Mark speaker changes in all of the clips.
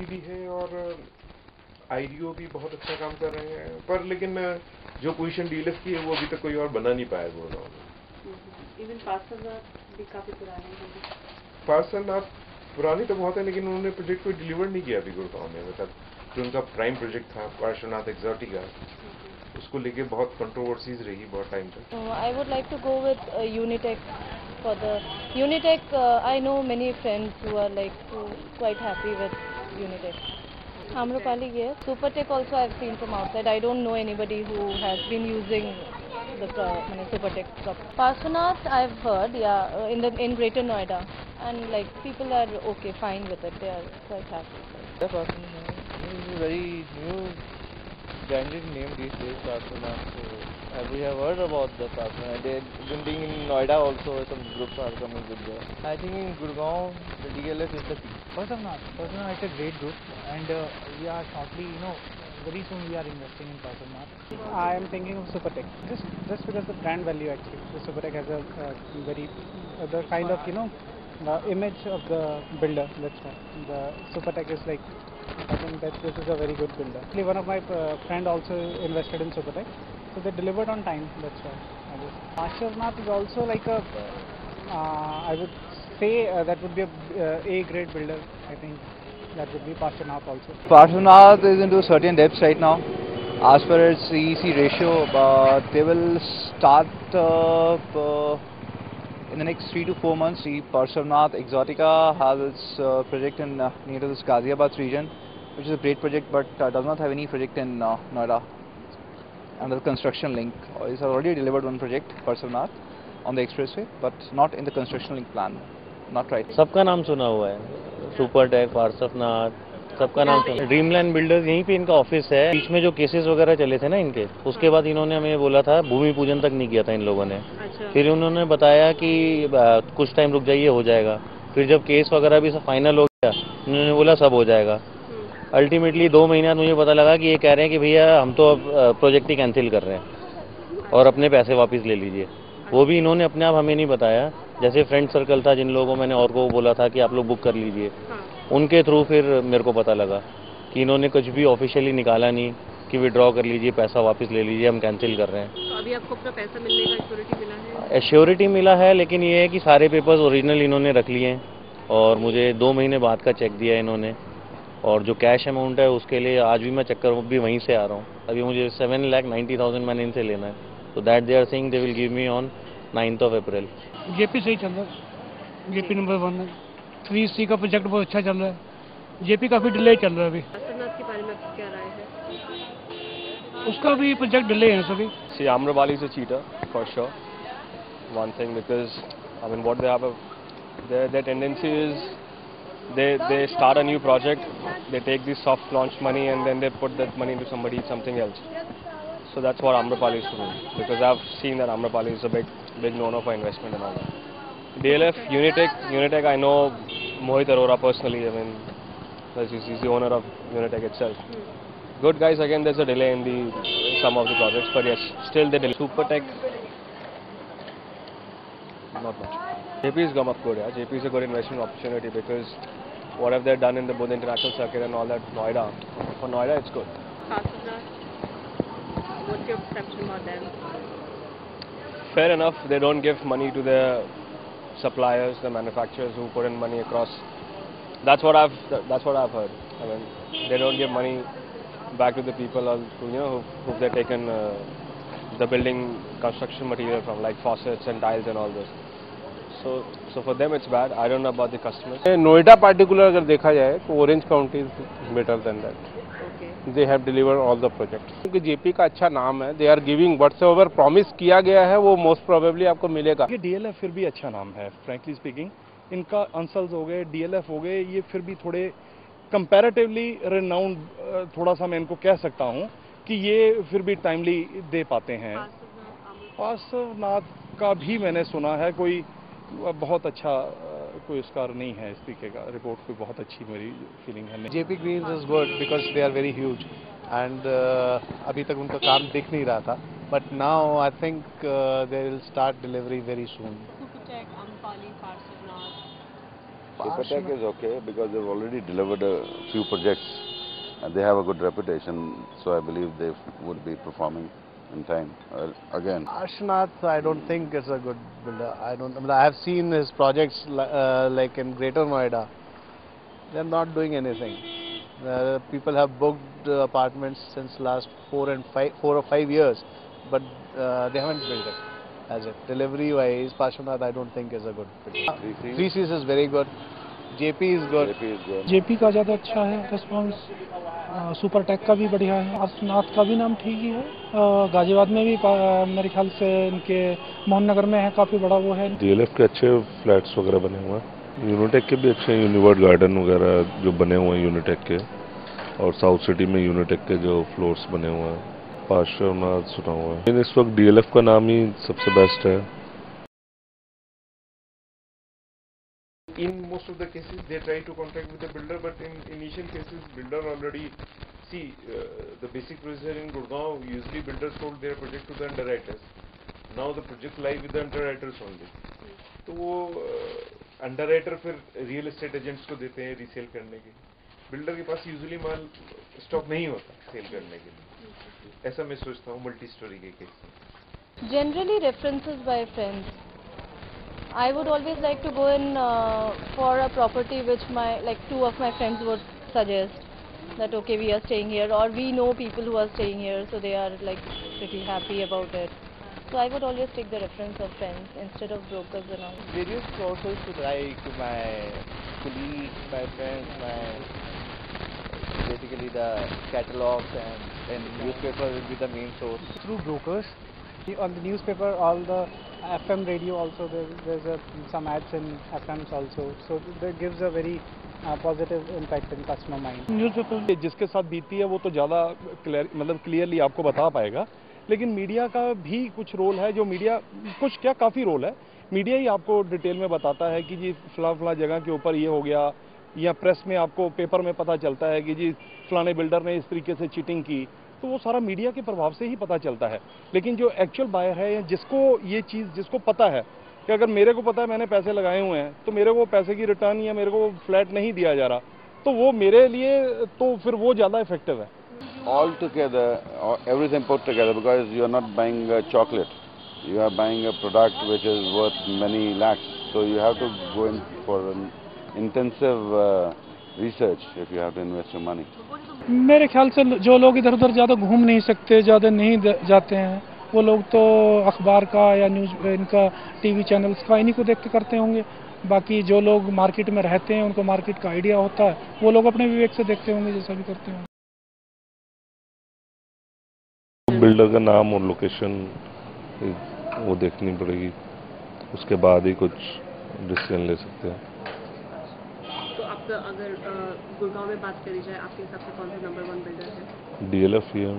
Speaker 1: भी है और आईडीओ भी बहुत अच्छा काम कर रहे हैं, पर लेकिन जो पोजीशन डीएलएफ की है वो अभी तक कोई और बना नहीं पाया गुड़गांव में।
Speaker 2: इवन पार्सलनाथ भी काफी पुराने हैं।
Speaker 1: पार्सलनाथ पुरानी तो बहुत है, लेकिन उन्होंने प्रोजेक्ट को डिलीवर नहीं किया अभी गुड़गांव में। मतलब जो उनका प्राइम प्रोजेक्ट था पार्सलनाथ एक्सोटिका, उसको लेके बहुत कंट्रोवर्सीज रही बहुत टाइम तक।
Speaker 3: I would like to go with Unitech. For the Unitech, I know many friends who are quite happy with Unitech. Amrapali, yes. Supertech also I've seen from outside. I don't know anybody who has been using the Supertech stuff. Parshvanath I've heard, yeah, in Greater Noida, and people are okay, fine with it. They are quite happy.
Speaker 4: Yeah, Parshvanath is a very new branded name these days, Parshvanath. So we have heard about the Parshvanath. Even being in Noida also, some groups are coming with there. I think in Gurgaon, the DLF is the key.
Speaker 5: Parshvanath is a great group, and we are shortly, very soon we are investing in Parshvanath. I am thinking of Supertech, just because the brand value actually. The Supertech has a very, the kind of, the image of the builder, that's why. The Supertech is I think that this is a very good builder. Actually, one of my friend also invested in Supertech, so they delivered on time, that's why. Parshvanath is also I would say that would be a grade builder, I think. That would be Parshvanath also.
Speaker 4: Parshvanath is into certain depths right now as per its EEC ratio, but they will start in the next 3 to 4 months. The Parshvanath Exotica has its project in near to this Ghaziabad region, which is a great project, but does not have any project in Noida under the construction link. It's already delivered one project, Parshvanath, on the expressway, but not in the construction link plan. Not right.
Speaker 6: सबका नाम सुना हुआ है, Supertech, Parshvanath, सबका नाम सुना। Dreamland builders यहीं पे इनका ऑफिस है। बीच में जो केसेस वगैरह चले थे ना इनके, उसके बाद इन्होंने हमें बोला था, भूमि पूजन तक नहीं किया था इन लोगों ने। फिर उन्होंने बताया कि कुछ टाइम रुक जाइए, हो जाएगा। फिर जब केस वगैरह भी सब फाइनल हो गया, उन्होंने बोला सब हो जाएगा। अल्टीमेटली 2 महीना मुझे पता लगा कि ये कह रहे हैं कि भैया हम तो अब प्रोजेक्ट ही कैंसिल कर रहे हैं और अपने पैसे वापस ले लीजिए। वो भी इन्होंने अपने आप हमें नहीं बताया। जैसे फ्रेंड सर्कल था जिन लोगों मैंने और को बोला था कि आप लोग बुक कर लीजिए, उनके थ्रू फिर मेरे को पता लगा कि इन्होंने कुछ भी ऑफिशियली निकाला नहीं कि विड्रॉ कर लीजिए, पैसा वापस ले लीजिए, हम कैंसिल कर रहे हैं।
Speaker 2: तो अभी आपको अपना पैसा मिलने का एश्योरिटी मिला है?
Speaker 6: एश्योरिटी मिला है, लेकिन ये है कि सारे पेपर्स ओरिजिनल इन्होंने रख लिए हैं और मुझे 2 महीने बाद का चेक दिया इन्होंने। और जो कैश अमाउंट है उसके लिए आज भी मैं चक्कर भी वहीं से आ रहा हूँ। अभी मुझे 7,90,000 मैंने इनसे लेना है। तो that they are saying they will give me on 9th of April।
Speaker 5: JP सही चल रहा है, जेपी नंबर 1 है। 3C का प्रोजेक्ट बहुत अच्छा चल रहा है। जेपी काफी डिले चल रहा है अभी।
Speaker 2: पार्श्वनाथ के बारे में आपकी क्या राय है?
Speaker 5: उसका भी प्रोजेक्ट डिले है सभी।
Speaker 7: See, Amrapali is a cheater for sure. One thing, because I mean, what they have, their tendency is they start a new project, they take this soft launch money and then they put that money into something else. So that's what Amrapali is doing, because I've seen that Amrapali is a big no-no for investment and all that. DLF, Unitech, I know Mohit Arora personally. I mean, he's the owner of Unitech itself. Good guys. Again, there's a delay in some of the projects, but yes, still the delay. Supertech, not much. JP has come up good. Yeah, JP is a good investment opportunity because what have they done in the both international circuit and all that Noida. For Noida, it's good.
Speaker 2: Parshvanath, what's your perception about them?
Speaker 7: Fair enough, they don't give money to their suppliers, the manufacturers who put in money across. That's what I've heard. I mean, they don't give money back to the people who they've taken the building construction material from, like faucets and tiles and all this. So for them it's bad. I don't know about the customers.
Speaker 8: Noida particular अगर देखा जाए तो Orange County is better than that. They have deliver all the project. क्योंकि जेपी का अच्छा नाम है, they are giving whatever promise किया गया है वो मोस्ट प्रोबेबली आपको मिलेगा।
Speaker 9: ये डीएलएफ फिर भी अच्छा नाम है, फ्रैंकली स्पीकिंग। इनका अंसल्स हो गए, डीएलएफ हो गए, ये फिर भी थोड़े कंपैरेटिवली रिनाउंड, थोड़ा सा मैं इनको कह सकता हूँ कि ये फिर भी टाइमली दे पाते हैं। पार्श्वनाथ का भी मैंने सुना है, कोई बहुत अच्छा कोई उसका नहीं है इस तरीके का रिपोर्ट, कोई बहुत अच्छी मेरी फीलिंग है।
Speaker 4: JP Greens is good because they are very huge and अभी तक उनका काम दिख नहीं रहा था, but now I think they will start delivery very soon.
Speaker 2: Supertech, Amrapali, Parshvanath,
Speaker 10: Supertech is okay because they've already delivered a few projects and they have a good reputation, so I believe they would be performing in time again.
Speaker 11: Parshvanath, I don't think is a good builder. I have seen his projects like in Greater Noida. They're not doing anything. People have booked apartments since last 4 or 5 years, but they haven't built it as it. Delivery wise, Parshvanath I don't think is a good builder. 3Cs is very good. JP is good.
Speaker 5: JP का ज़्यादा अच्छा है response, Supertech का भी बढ़िया है, पार्श्वनाथ का भी नाम ठीक ही है, गाजियाबाद में भी मेरे ख्याल से इनके मोहन नगर में है, काफ़ी बड़ा वो है।
Speaker 12: डीएलएफ के अच्छे फ्लैट्स वगैरह बने हुए हैं, यूनिटेक के भी अच्छे यूनिवर्ड गार्डन वगैरह जो बने हुए हैं यूनिटेक के, और साउथ सिटी में यूनिटेक के जो फ्लोर्स बने हुए हैं, पार्श्वनाथ सुना हुआ है। लेकिन इस वक्त डीएलएफ का नाम ही सबसे बेस्ट है।
Speaker 1: In most of the cases, they try to contract with the builder, but in initial cases, builder already the basic procedure in Gurgaon. Usually, builders sold their project to the underwriters. Now the project live with the underwriters only. तो वो underwriter फिर real estate agents को देते हैं resale करने के। Builder के पास usually माल stock नहीं होता sale करने के लिए। ऐसा मैं सोचता हूँ multi story के case में।
Speaker 3: Generally references by friends. I would always like to go in for a property which two of my friends would suggest that okay, we are staying here, or we know people who are staying here, so they are like pretty happy about it. So I would always take the reference of friends instead of brokers and all.
Speaker 11: Various sources like my colleagues, my friends, basically the catalogs and newspaper will be the main source.
Speaker 5: Through brokers, on the newspaper, all the FM radio also, there's some ads in FMs also, so that gives a very positive impact in customer mind.
Speaker 9: Newspaper जिसके साथ बीती है वो तो ज़्यादा clearly आपको बता पाएगा, लेकिन मीडिया का भी कुछ रोल है, जो मीडिया कुछ क्या काफ़ी रोल है, मीडिया ही आपको डिटेल में बताता है कि जी फला जगह के ऊपर ये हो गया, या प्रेस में आपको पेपर में पता चलता है कि जी फलाने बिल्डर ने इस तरीके से चीटिंग की, तो वो सारा मीडिया के प्रभाव से ही पता चलता है। लेकिन जो एक्चुअल बायर है, या जिसको ये चीज़ जिसको पता है कि अगर मेरे को पता है मैंने पैसे लगाए हुए हैं, तो मेरे को पैसे की रिटर्न या मेरे को फ्लैट नहीं दिया जा रहा, तो वो मेरे लिए तो फिर वो ज़्यादा इफेक्टिव है।
Speaker 10: All together, everything put together, because you are not buying a chocolate, you are buying a product which is worth many lakhs, so you have to go in for an intensive research if you have to invest your money.
Speaker 5: मेरे ख्याल से जो लोग इधर उधर ज़्यादा घूम नहीं सकते, ज़्यादा नहीं जाते हैं, वो लोग तो अखबार का या न्यूज़ इनका टीवी चैनल्स का इन्हीं को देख के करते होंगे। बाकी जो लोग मार्केट में रहते हैं, उनको मार्केट का आइडिया होता है, वो लोग अपने विवेक से देखते होंगे जैसा भी करते होंगे।
Speaker 12: बिल्डर का नाम और लोकेशन वो देखनी पड़ेगी, उसके बाद ही कुछ डिसीजन ले सकते हैं।
Speaker 2: तो आप अगर गुड़गांव में बात करी जाए, आपके हिसाब से कौन सा नंबर 1 बिल्डर है?
Speaker 12: डीएलएफ ही है।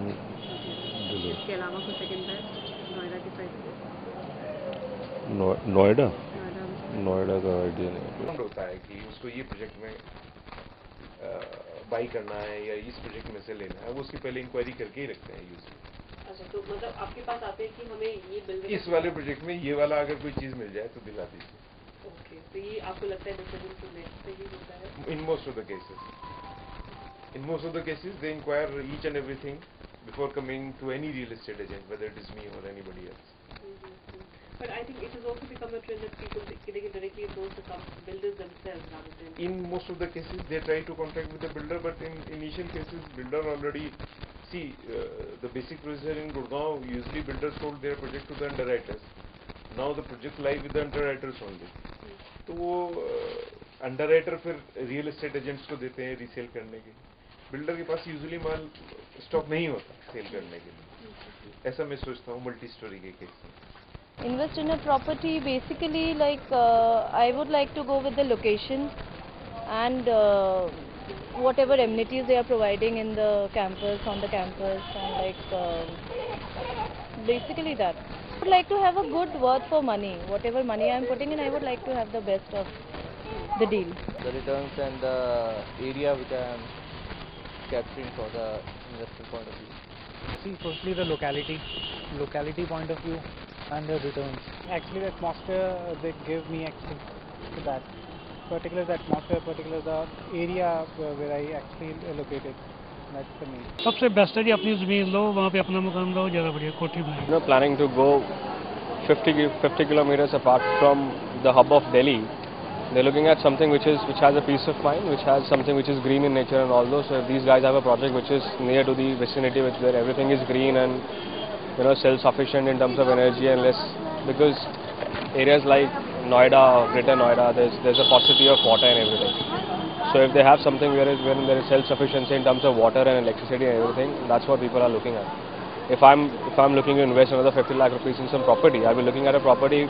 Speaker 2: इसके अलावा कोई सेकंड बेस्ट नोएडा की साइड से?
Speaker 12: नोएडा का आइडिया नहीं
Speaker 1: होता है कि उसको ये प्रोजेक्ट में बाई करना है या इस प्रोजेक्ट में से लेना है, वो उसकी पहले इंक्वायरी करके ही रखते हैं यूजली।
Speaker 2: अच्छा, तो मतलब आपके पास आते हैं कि हमें ये बिल्डर
Speaker 1: इस वाले प्रोजेक्ट में ये वाला अगर कोई चीज मिल जाए तो दिला दीजिए।
Speaker 2: ओके, तो ये आपको लगता है डिसीजन तो लेते ही होता है?
Speaker 1: In most of the cases they enquire each and everything before coming to any real estate agent, whether it is me or anybody else.
Speaker 2: But I think it has also become a trend that people they can directly approach the builders themselves rather than.
Speaker 1: In most of the cases, they try to contract with the builder, but in initial cases, builder already the basic procedure in Gurgaon. Usually, builders sold their project to the underwriters. Now the project live with the underwriters only. तो वो underwriter फिर real estate agents को देते हैं resale करने के। Builder के पास usually माल stock नहीं होता सेल करने के लिए। ऐसा मैं सोचता हूँ मल्टी स्टोरी के केस में।
Speaker 3: Invest in a property basically like I would like to go with the location and whatever amenities they are providing in the campus, on the campus, and like basically that. I would like to have a good worth for money. Whatever money I am putting in, I would like to have the best of the deal.
Speaker 4: The returns and the area which I am capturing for the investor point of view.
Speaker 5: See, firstly the locality point of view, and the returns. Actually, the atmosphere they give me access to that. particular the atmosphere, particular the area where I actually located. That's the main.
Speaker 13: सबसे best है जी अपनी ज़मीन लो वहाँ पे अपना मकान लो ज़्यादा बढ़िया कोठी बनाओ.
Speaker 7: Planning to go 50 kilometers apart from the hub of Delhi. They're looking at something which has a peace of mind, which has something which is green in nature and all those. So if these guys have a project which is near to the vicinity, where everything is green and self-sufficient in terms of energy and less, because areas like Noida or Greater Noida, there's a paucity of water and everything. So if they have something where there is self-sufficiency in terms of water and electricity and everything, that's what people are looking at. If I'm looking to invest another 50 lakh rupees in some property, I'll be looking at a property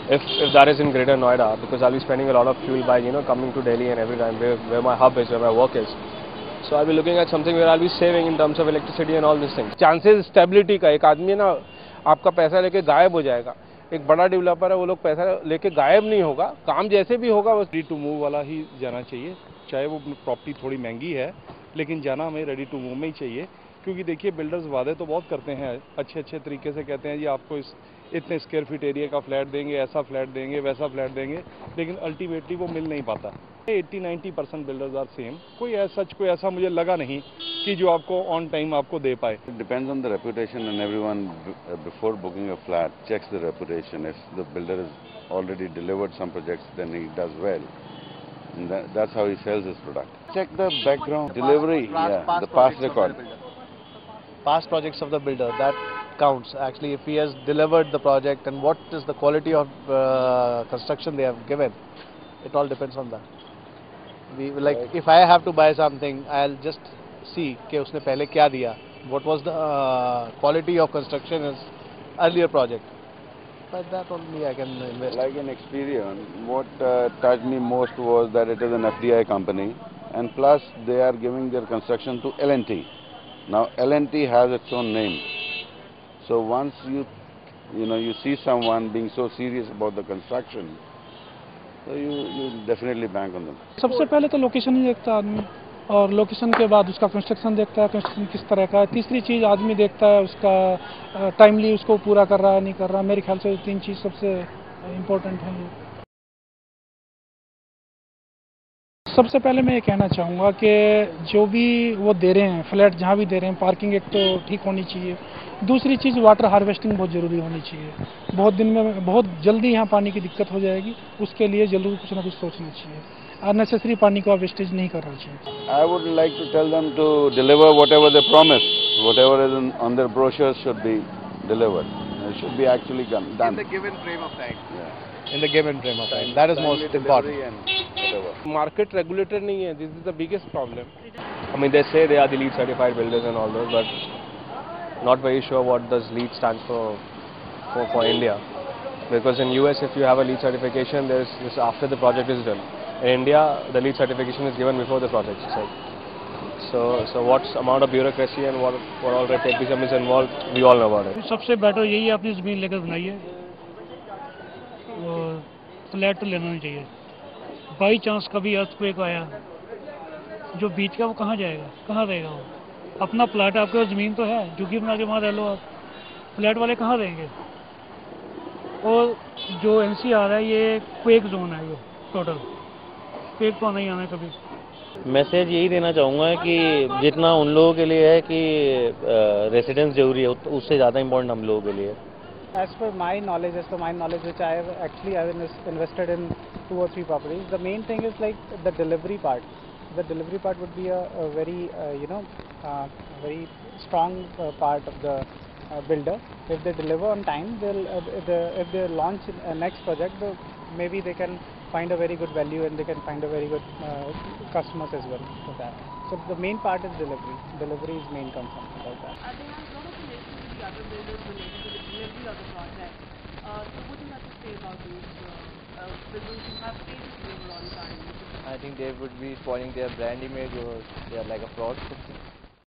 Speaker 7: if that is in Greater Noida, because I'll be spending a lot of fuel by coming to Delhi and every time where my hub is, where my work is. So I'll be looking at something where I'll be saving in terms of electricity and all these things.
Speaker 8: Chances stability का एक आदमी ना आपका पैसा लेके गायब हो जाएगा. एक बड़ा डेवलपर है वो लोग पैसा लेके गायब नहीं होगा. काम जैसे भी होगा बस
Speaker 9: रेडी टू मूव वाला ही जाना चाहिए. चाहे वो प्रॉपर्टी थोड़ी महंगी है लेकिन जाना हमें रेडी टू मूव में ही चाहिए. क्योंकि देखिए बिल्डर्स वादे तो बहुत करते हैं, अच्छे तरीके से कहते हैं जी आपको इतने स्क्वायर फीट एरिया का फ्लैट देंगे, ऐसा फ्लैट देंगे, वैसा फ्लैट देंगे, लेकिन अल्टीमेटली वो मिल नहीं पाता. 80-90% बिल्डर्स आर सेम. कोई ऐसा मुझे लगा नहीं कि जो आपको ऑन टाइम आपको दे पाए.
Speaker 10: It depends on the reputation, and everyone before booking a flat checks the reputation. If the builder has already delivered some projects, then he does well. And that's how he sells his product. Check the background, delivery, the past record.
Speaker 11: Past projects of the builder, that counts. Actually, if he has delivered the project and what is the quality of construction they have given, it all depends on that. If I have to buy something, I'll just see कि उसने पहले क्या दिया, what was the quality of construction in his earlier project. But that only I can invest.
Speaker 10: Like in Experian, what touched me most was that it is an FDI company, and plus they are giving their construction to L&T. Now L&T has its own name. So once you see someone being so serious about the construction, so you definitely bank on them.
Speaker 13: सबसे पहले तो location ही देखता है आदमी, और location के बाद उसका कंस्ट्रक्शन देखता है, कंस्ट्रक्शन किस तरह का है. तीसरी चीज़ आदमी देखता है उसका टाइमली उसको पूरा कर रहा है नहीं कर रहा. मेरे ख्याल से 3 चीज़ सबसे इम्पोर्टेंट है. सबसे पहले मैं ये कहना चाहूँगा कि जो भी वो दे रहे हैं फ्लैट, जहाँ भी दे रहे हैं, पार्किंग एक तो ठीक होनी चाहिए. दूसरी चीज़ वाटर हार्वेस्टिंग बहुत ज़रूरी होनी चाहिए. बहुत जल्दी यहाँ पानी की दिक्कत हो जाएगी, उसके लिए जरूर कुछ ना कुछ सोचना चाहिए. अननेसेसरी पानी का वेस्टेज नहीं करना चाहिए.
Speaker 10: I would like to tell them to deliver whatever they promise, whatever is on their brochures should be delivered. It should be actually done.
Speaker 11: In the given frame of time. In the given frame of time. That is most important.
Speaker 8: Market regulator नहीं है. This is the biggest problem.
Speaker 7: I mean, they say they are the LEED certified builders and all those, but not very sure what does LEED stands for India. Because in US, if you have a LEED certification, there's this after the project is done. In India, the LEED certification is given before the project itself. So what amount of bureaucracy and what all red tapeism is involved, we all know about it.
Speaker 13: सबसे better यही है अपनी ज़मीन लेकर बनाइए, और flat तो लेना नहीं चाहिए. बाई चांस कभी अर्थक्वेक आया, जो बीच का वो कहाँ जाएगा, कहाँ रहेगा वो. अपना प्लाट आपके पास ज़मीन तो है, झुग्गी बना के वहाँ रह लो आप. फ्लैट वाले कहाँ रहेंगे. और जो NCR है ये क्वेक जोन है, ये टोटल क्वेक तो नहीं आना कभी.
Speaker 6: मैसेज यही देना चाहूँगा कि जितना उन लोगों के लिए है कि रेसिडेंस जरूरी है, उससे ज़्यादा इम्पोर्टेंट हम लोगों के लिए है.
Speaker 5: As per my knowledge, which I have invested in 2 or 3 properties, the main thing is like the delivery part. The delivery part would be a very very strong part of the builder. If they deliver on time, if they launch next project, maybe they can find a very good value and they can find a very good customers as well for that. So the main part is delivery. Delivery is main concern about that.
Speaker 2: I think there's a lot of connections with the other builders related to the delivery of the project. So what do you have to say about those builders who have failed to deliver on time?
Speaker 4: I think they would be spoiling their brand image, or they are like a fraud.